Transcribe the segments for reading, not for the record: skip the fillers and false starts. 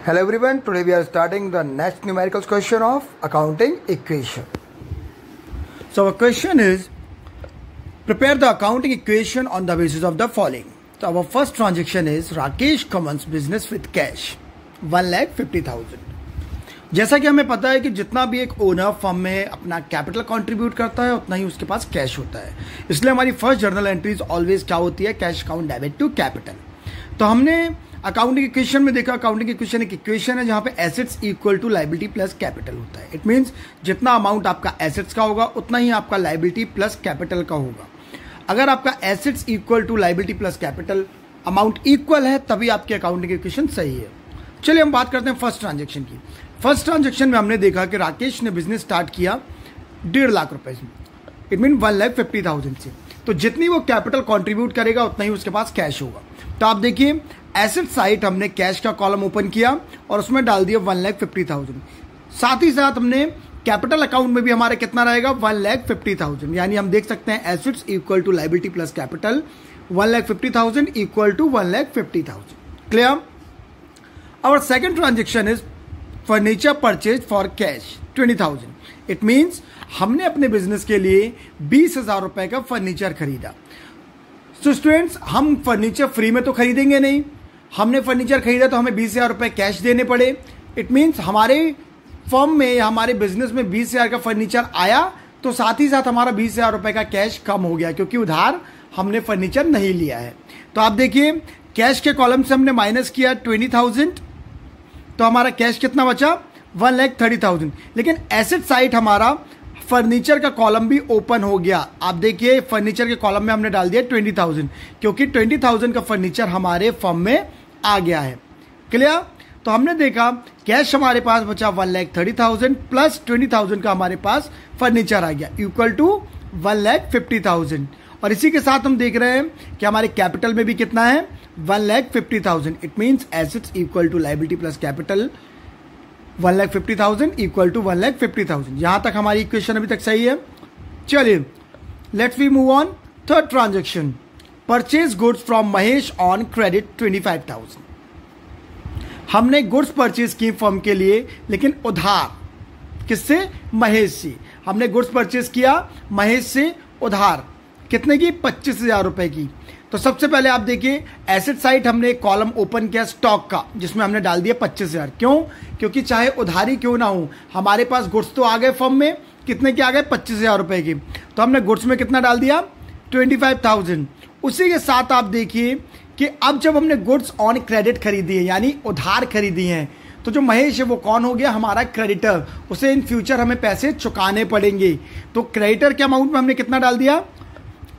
Hello everyone, today we are starting the next numerical question of accounting equation. So our question is, prepare the accounting equation on the basis of the following. So our first transaction is Rakesh commence business with cash 1,50,000. जैसा कि हमें पता है कि जितना भी एक owner firm में अपना कैपिटल कंट्रीब्यूट करता है उतना ही उसके पास कैश होता है, इसलिए हमारी फर्स्ट जर्नल एंट्रीज ऑलवेज क्या होती है, cash account debit to capital. तो हमने अकाउंटिंग इक्वेशन में देखा, अकाउंटिंग इक्वेशन एक इक्वेशन है जहां पे assets equal to liability plus capital होता है. इट मींस जितना अमाउंट आपका एसेट्स का होगा उतना ही आपका लायबिलिटी प्लस कैपिटल का होगा. अगर आपका assets equal to liability plus capital amount equal है तभी आपकी अकाउंटिंग इक्वेशन सही है. चलिए हम बात करते हैं फर्स्ट ट्रांजेक्शन की. फर्स्ट ट्रांजेक्शन में हमने देखा कि राकेश ने बिजनेस स्टार्ट किया 1.5 लाख रुपए से, इट मीन 1,50,000 से. तो जितनी वो कैपिटल कंट्रीब्यूट करेगा उतना ही उसके पास कैश होगा. तो आप देखिए एसेट साइड हमने कैश का कॉलम ओपन किया और उसमें डाल दिया 1,50,000. साथ ही साथ हमने कैपिटल अकाउंट में भी हमारा कितना रहेगा 1,50,000. यानी हम देख सकते हैं assets equal to liability plus capital 1,50,000 equal to 1,50,000. Clear. Our second transaction is furniture purchased for cash 20,000. It means हमने अपने बिजनेस के लिए 20,000 रुपए का फर्नीचर खरीदा. So स्टूडेंट्स, हम फर्नीचर फ्री में तो खरीदेंगे नहीं, हमने फर्नीचर खरीदा तो हमें 20,000 रुपए कैश देने पड़े. इट मीन्स हमारे फर्म में या हमारे बिजनेस में 20,000 का फर्नीचर आया तो साथ ही साथ हमारा 20,000 रुपए का कैश कम हो गया क्योंकि उधार हमने फर्नीचर नहीं लिया है. तो आप देखिए कैश के कॉलम से हमने माइनस किया 20,000 तो हमारा कैश कितना बचा 1,30,000. लेकिन एसेट साइड हमारा फर्नीचर का कॉलम भी ओपन हो गया. आप देखिए फर्नीचर के कॉलम में हमने डाल दिया 20,000 क्योंकि 20,000 का फर्नीचर हमारे फर्म में आ गया है. क्लियर. तो हमने देखा कैश हमारे पास बचा 1,30,000 प्लस 20,000 का हमारे पास फर्नीचर आ गया इक्वल टू 1,50,000. और इसी के साथ हम देख रहे हैं कि हमारे कैपिटल में भी कितना है 1,50,000. It means assets equal to liability plus capital 1,50,000 equal to 1,50,000. यहां तक हमारी इक्वेशन अभी तक सही है. चलिए let's we move on. Third transaction purchase goods from Mahesh on credit 25,000. हमने गुड्स परचेज की फर्म के लिए लेकिन उधार. किससे? महेश से. हमने गुड्स परचेज किया महेश से उधार. कितने की? 25,000 रुपए की. तो सबसे पहले आप देखिए एसेट साइड हमने एक कॉलम ओपन किया स्टॉक का जिसमें हमने डाल दिया 25,000. क्यों? क्योंकि चाहे उधारी क्यों ना हो हमारे पास गुड्स तो आ गए फर्म में. कितने के आ गए? 25,000 रुपए की. तो हमने गुड्स में कितना डाल दिया 25,000. उसी के साथ आप देखिए कि अब जब हमने गुड्स ऑन क्रेडिट खरीदी है यानी उधार खरीदी हैं तो जो महेश है वो कौन हो गया? हमारा क्रेडिटर. उसे इन फ्यूचर हमें पैसे चुकाने पड़ेंगे. तो क्रेडिटर के अमाउंट में हमने कितना डाल दिया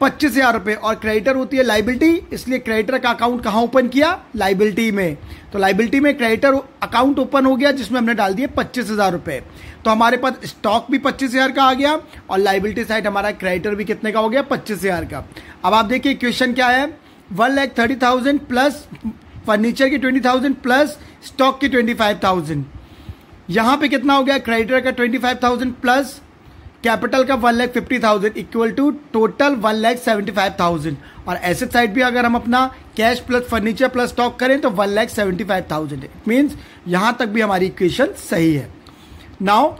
25,000 रुपए. और क्रेडिटर होती है लायबिलिटी, इसलिए क्रेडिटर का अकाउंट कहां ओपन किया? लायबिलिटी में. तो लायबिलिटी में क्रेडिटर अकाउंट ओपन हो गया जिसमें हमने डाल दिए 25,000 रुपए. तो हमारे पास स्टॉक भी 25,000 का आ गया और लायबिलिटी साइड हमारा क्रेडिटर भी कितने का हो गया 25,000 का. अब आप देखिए क्वेश्चन क्या है 1,30,000 प्लस फर्नीचर की 20,000 प्लस स्टॉक की 25,000. यहां पे कितना हो गया? क्रेडिटर का 25,000 प्लस कैपिटल का 1,50,000 इक्वल टू टोटल 1,75,000. और एसेट साइड भी अगर हम अपना cash plus furniture plus stock करें तो 1,75,000. इट मीन्स यहां तक भी हमारी इक्वेशन सही है. Now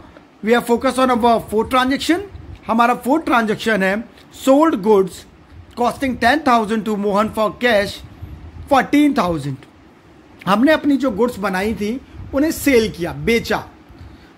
we are focus on our fourth transaction. हमारा फोर्थ ट्रांजेक्शन है sold goods costing 10,000 to Mohan for cash 14,000. हमने अपनी जो गुड्स बनाई थी उन्हें सेल किया, बेचा.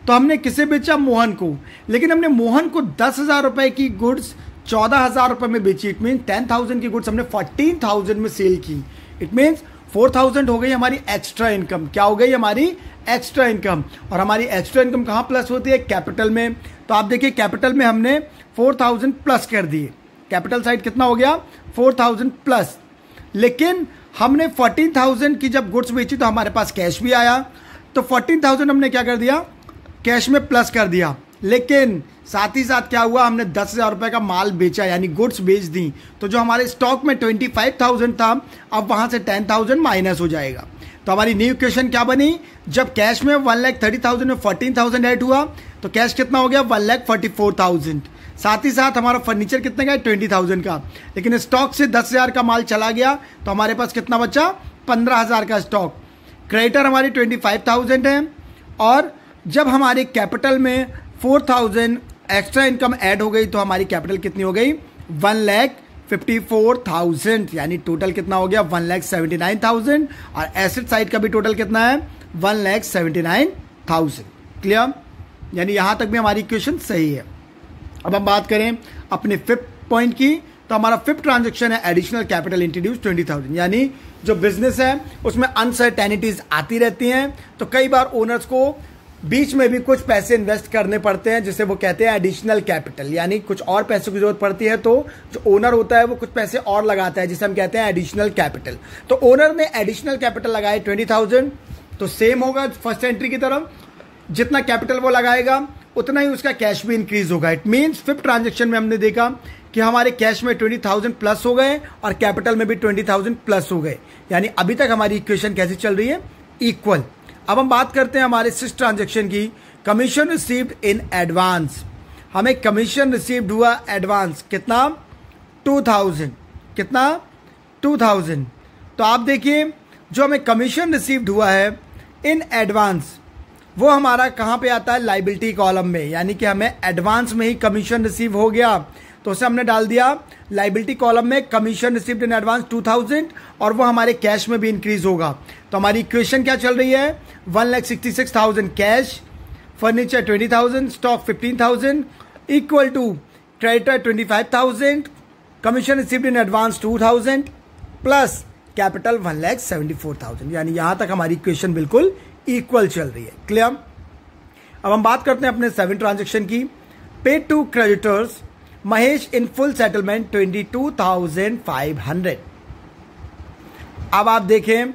तो हमने किसे बेचा? मोहन को. लेकिन हमने मोहन को 10,000 रुपए की गुड्स 14,000 रुपए में बेची. इट मीन 10,000 की गुड्स हमने 14,000 में सेल की. इट मीन्स 4,000 हो गई हमारी एक्स्ट्रा इनकम. क्या हो गई? हमारी एक्स्ट्रा इनकम. और हमारी एक्स्ट्रा इनकम कहां प्लस होती है? कैपिटल में. तो आप देखिए कैपिटल में हमने 4,000 प्लस कर दिए. कैपिटल साइड कितना हो गया 4,000 प्लस. लेकिन हमने 14,000 की जब गुड्स बेची तो हमारे पास कैश भी आया. तो 14,000 हमने क्या कर दिया? कैश में प्लस कर दिया. लेकिन साथ ही साथ क्या हुआ? हमने 10,000 रुपए का माल बेचा यानी गुड्स बेच दी. तो जो हमारे स्टॉक में 25,000 था अब वहां से 10,000 माइनस हो जाएगा. तो हमारी न्यू इक्वेशन क्या बनी? जब कैश में 1,30,000 में 14,000 ऐड हुआ तो कैश कितना हो गया 1,44,000. साथ ही साथ हमारा फर्नीचर कितने का है 20,000 का. लेकिन स्टॉक से 10,000 का माल चला गया तो हमारे पास कितना बचा 15,000 का स्टॉक. क्रेडिटर हमारी 25,000 है, और जब हमारे कैपिटल में 4,000 एक्स्ट्रा इनकम ऐड हो गई तो हमारी कैपिटल कितनी हो गई? 1,54,000, यानी टोटल कितना हो गया? 1,79,000। और एसेट साइड का भी टोटल कितना है? 1,79,000। क्लियर? यानी यहां तक भी हमारी इक्वेशन सही है। अब हम बात करें अपने फिफ्थ पॉइंट की, तो हमारा फिफ्थ ट्रांजेक्शन है एडिशनल कैपिटल इंट्रोड्यूस 20,000। यानी जो बिजनेस है उसमें अनसर्टेनिटीज आती रहती हैं, तो कई बार ओनर्स को बीच में भी कुछ पैसे इन्वेस्ट करने पड़ते हैं, जिसे वो कहते हैं एडिशनल कैपिटल। यानी कुछ और पैसों की जरूरत पड़ती है तो जो ओनर होता है वो कुछ पैसे और लगाता है, जिसे हम कहते हैं एडिशनल कैपिटल। तो ओनर ने एडिशनल कैपिटल लगाए 20,000, तो सेम होगा फर्स्ट एंट्री की तरफ, जितना कैपिटल वो लगाएगा उतना ही उसका कैश भी इंक्रीज होगा। इट मीन्स फिफ्थ ट्रांजेक्शन में हमने देखा कि हमारे कैश में 20,000 प्लस हो गए और कैपिटल में भी 20,000 प्लस हो गए। यानी अभी तक हमारी इक्वेशन कैसी चल रही है? इक्वल। अब हम बात करते हैं हमारे सिक्स्थ ट्रांजेक्शन की, कमीशन रिसीव्ड इन एडवांस। हमें कमीशन रिसीव्ड हुआ एडवांस, कितना? 2,000। कितना? 2,000। तो आप देखिए जो हमें कमीशन रिसीव्ड हुआ है इन एडवांस, वो हमारा कहां पे आता है? लाइबिलिटी कॉलम में। यानी कि हमें एडवांस में ही कमीशन रिसीव हो गया, तो उसे हमने डाल दिया लाइबिलिटी कॉलम में, कमीशन रिसीव्ड इन एडवांस 2,000, और वो हमारे कैश में भी इंक्रीज होगा। तो हमारी इक्वेशन क्या चल रही है? 1,66,000 cash, furniture 20,000, stock 15,000, equal to creditor 25,000, commission received in advance 2,000 plus capital 1,74,000। यानी यहां तक हमारी इक्वेशन बिल्कुल इक्वल चल रही है। क्लियर? अब हम बात करते हैं अपने सेवन ट्रांजेक्शन की, paid to creditors Mahesh in full settlement 22,500। अब आप देखें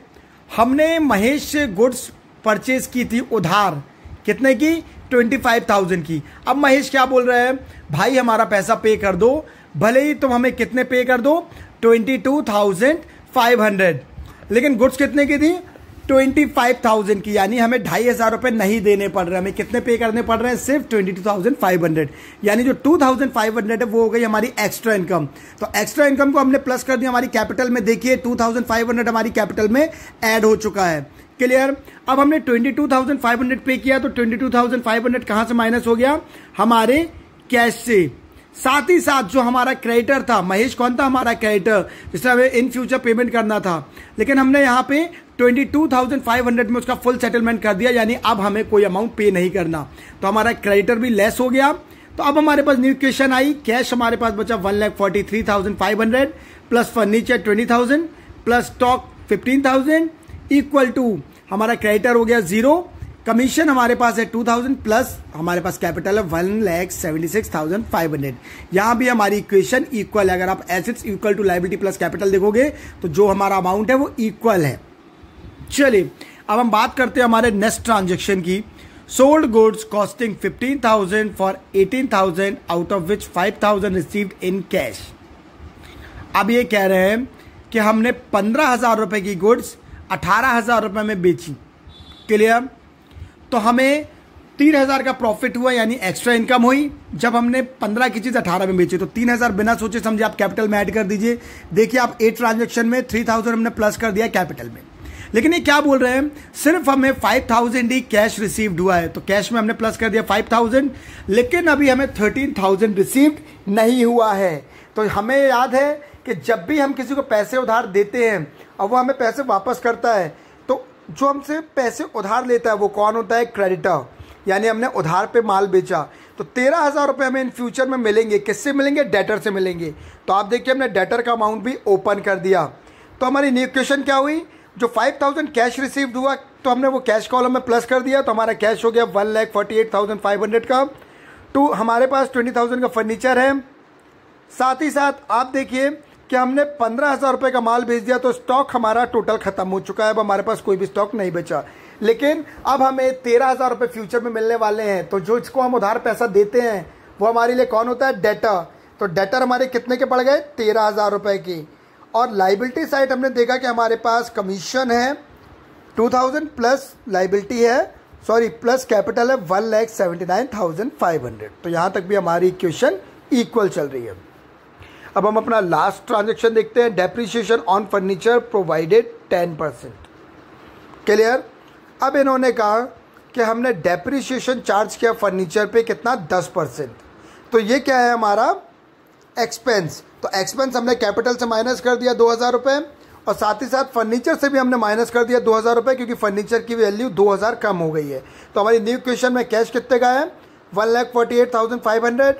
हमने महेश से गुड्स परचेज की थी उधार, कितने की? 25,000 की। अब महेश क्या बोल रहे हैं? भाई हमारा पैसा पे कर दो, भले ही तुम हमें कितने पे कर दो? 22,500, लेकिन गुड्स कितने की थी? 25,000 की। यानी हमें 2,500 रुपए नहीं देने पड़ रहे, हमें कितने पे करने पड़ रहे हैं? सिर्फ 22,500। यानी जो 2,500 है वो हो गई हमारी एक्स्ट्रा इनकम। तो एक्स्ट्रा इनकम को हमने प्लस कर दिया हमारी कैपिटल में। देखिए 2,500 हमारी कैपिटल में ऐड हो चुका है। क्लियर? अब हमने 22,500 पे किया, तो 22,500 कहां से माइनस हो गया? हमारे कैश से। साथ ही साथ जो हमारा क्रेडिटर था, महेश कौन था? हमारा क्रेडिटर, जिससे हमें इन फ्यूचर पेमेंट करना था, लेकिन हमने यहाँ पे 22,500 में उसका फुल सेटलमेंट कर दिया। यानी अब हमें कोई अमाउंट पे नहीं करना, तो हमारा क्रेडिटर भी लेस हो गया। तो अब हमारे पास न्यू इक्वेशन आई, कैश हमारे पास बचा 1,43,500 plus furniture 20,000 plus stock 15,000 equal to हमारा क्रेडिटर हो गया 0, कमीशन हमारे पास है 2,000 प्लस हमारे पास कैपिटल है 1,76,500। यहां भी हमारी इक्वेशन इक्वल है। अगर आप assets equal to liability plus capital देखोगे तो जो हमारा अमाउंट है वो इक्वल है। चलिए अब हम बात करते हैं हमारे नेक्स्ट ट्रांजेक्शन की, sold goods costing 15,000 for 18,000 out of which 5,000 received in cash. अब ये कह रहे हैं कि हमने 15,000 रुपए की गुड्स 18,000 रुपए में बेची। क्लियर? तो हमें 3,000 का प्रॉफिट हुआ, यानी एक्स्ट्रा इनकम हुई जब हमने 15 की चीज 18 में बेची। तो 3,000 बिना सोचे समझे आप कैपिटल में ऐड कर दीजिए। देखिए आप 8 ट्रांजेक्शन में 3,000 हमने प्लस कर दिया कैपिटल में। लेकिन ये क्या बोल रहे हैं? सिर्फ हमें 5,000 ही कैश रिसीव्ड हुआ है, तो कैश में हमने प्लस कर दिया 5,000, लेकिन अभी हमें 13,000 रिसीव्ड नहीं हुआ है। तो हमें याद है कि जब भी हम किसी को पैसे उधार देते हैं और वो हमें पैसे वापस करता है, तो जो हमसे पैसे उधार लेता है वो कौन होता है? क्रेडिटर। यानी हमने उधार पे माल बेचा, तो 13,000 रुपये हमें इन फ्यूचर में मिलेंगे। किससे मिलेंगे? डेटर से मिलेंगे। तो आप देखिए हमने डेटर का अमाउंट भी ओपन कर दिया। तो हमारी न्यू इक्वेशन क्या हुई? जो 5,000 कैश रिसीव्ड हुआ तो हमने वो कैश कॉलम में प्लस कर दिया, तो हमारा कैश हो गया 1,48,500 का। तो हमारे पास 20,000 का फर्नीचर है। साथ ही साथ आप देखिए कि हमने 15,000 रुपये का माल भेज दिया, तो स्टॉक हमारा टोटल खत्म हो चुका है। अब हमारे पास कोई भी स्टॉक नहीं बचा, लेकिन अब हमें 13,000 रुपये फ्यूचर में मिलने वाले हैं। तो जो इसको हम उधार पैसा देते हैं वो हमारे लिए कौन होता है? डेटर। तो डेटर हमारे कितने के पड़ गए? 13,000 रुपये की। और लाइबिलिटी साइड हमने देखा कि हमारे पास कमीशन है 2,000 प्लस लाइबिलिटी है, सॉरी प्लस कैपिटल है 1,79,500। तो यहाँ तक भी हमारी इक्वेशन इक्वल चल रही है। अब हम अपना लास्ट ट्रांजेक्शन देखते हैं, depreciation on furniture provided 10%। Clear? अब इन्होंने कहा कि हमने डेप्रिसिएशन चार्ज किया फर्नीचर पे कितना 10%, तो ये क्या है हमारा एक्सपेंस। तो एक्सपेंस हमने कैपिटल से माइनस कर दिया 2000 रुपये, और साथ ही साथ फर्नीचर से भी हमने माइनस कर दिया 2000 रुपये, क्योंकि फर्नीचर की वैल्यू 2000 कम हो गई है। तो हमारी न्यू क्वेश्चन में कैश कितने का है 1,48,500।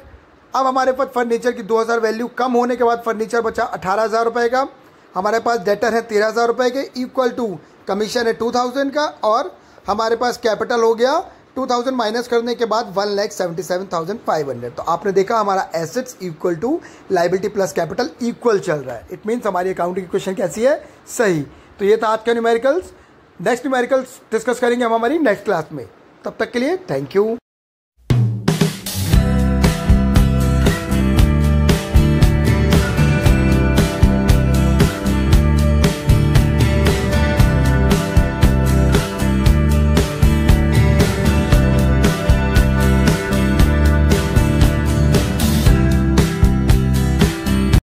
अब हमारे पास फर्नीचर की 2000 वैल्यू कम होने के बाद फर्नीचर बचा 18,000 रुपये का। हमारे पास डेटर है 13,000 रुपये के, इक्वल टू कमीशन है 2000 का, और हमारे पास कैपिटल हो गया 2000 माइनस करने के बाद 1,77,500। तो आपने देखा हमारा assets equal to liability plus capital equal चल रहा है। इट मीन्स हमारी अकाउंटिंग क्वेश्चन कैसी है, सही। तो ये था आज का न्यूमेरिकल्स। नेक्स्ट न्यूमेरिकल्स डिस्कस करेंगे हम हमारी नेक्स्ट क्लास में। तब तक के लिए थैंक यू।